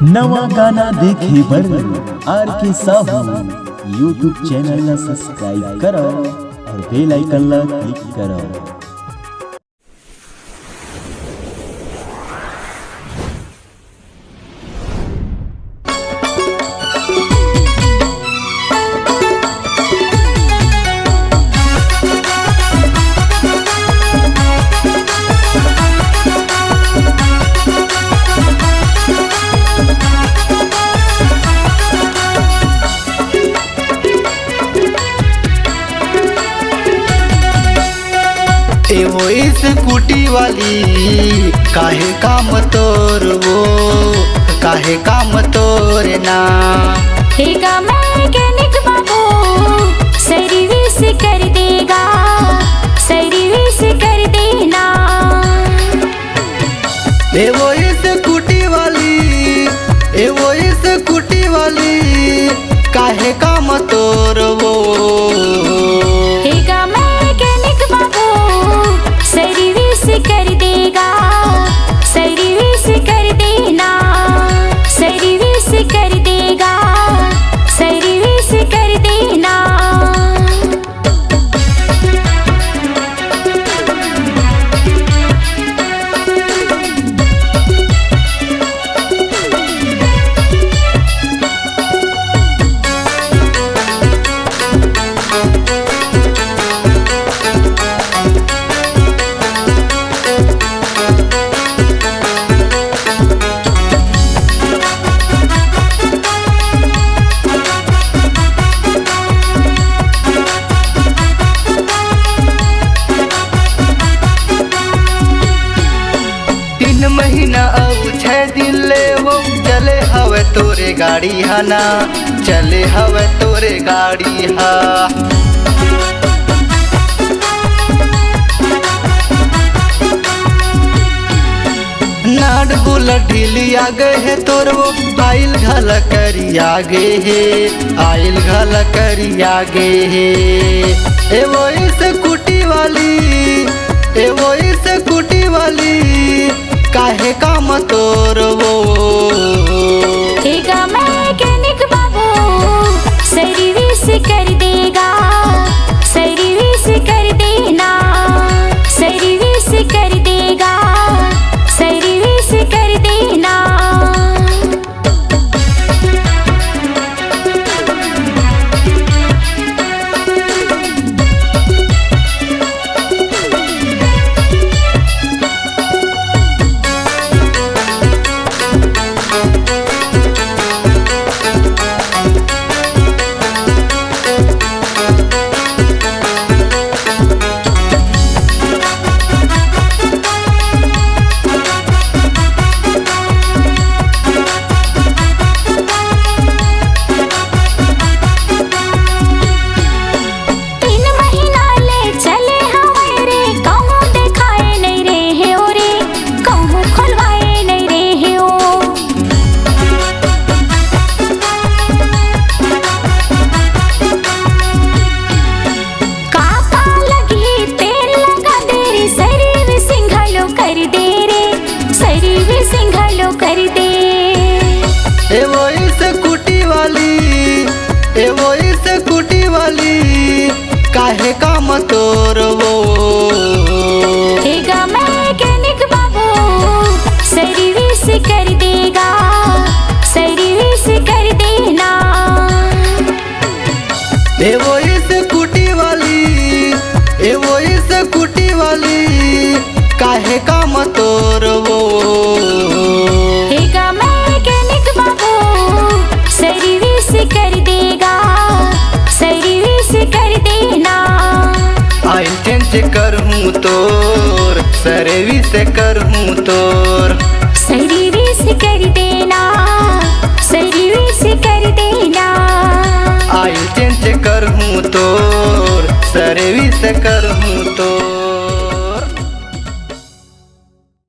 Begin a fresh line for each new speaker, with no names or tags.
नवा गाना देखे बर आर के साहू यूट्यूब चैनल ला सब्सक्राइब करो और बेल आइकन ला क्लिक करो।
वो इस कुटी वाली काहे काम तोर वो काहे काम तोर ना
हेगा मैकेनिक बाबू सर्विस कर देगा, सर्विस कर देना।
वो इस कुटी वाली वो इस कुटी वाली काहे काम तोर वो
हेगा मैकेनिक बाबू सर्विस कर देगा, सर्विस कर देना, सर्विस कर देगा, सर्विस कर देना।
महीना अब 6 दिन ले वो चले हवे तोरे गाड़ी हा ना चले हवे तोरे गाड़ी हा। नाट बुलेट ढीली आ गए है तोर वो आइल घल करी आगे है आइल घल करी आगे है। वो इस कुटी वाली वो इस कुटी वाली काहे काम तोर वो
हेगा मैकेनिक बाबू सर्विस कर देगा, सर्विस कर देना, सर्विस कर देगा, सर्विस कर देना।
वो इस कुटी वाली वो इस कुटी वाली काहे काम तोर वो
हेगा मैकेनिक बाबू सर्विस कर देगा, सर्विस कर देना।
वो इस कुटी वाली वो इस कुटी वाली काहे काम तोर वो
हेगा मैकेनिक बाबू सर्विस कर देगा, सर्विस कर देना।
आइल चेंज कर हूँ तोर सर्विस कर हूँ तोर
सर्विस कर देना, सर्विस कर देना।
आइल चेंज कर हूँ तोर सर्विस कर हूँ तोर।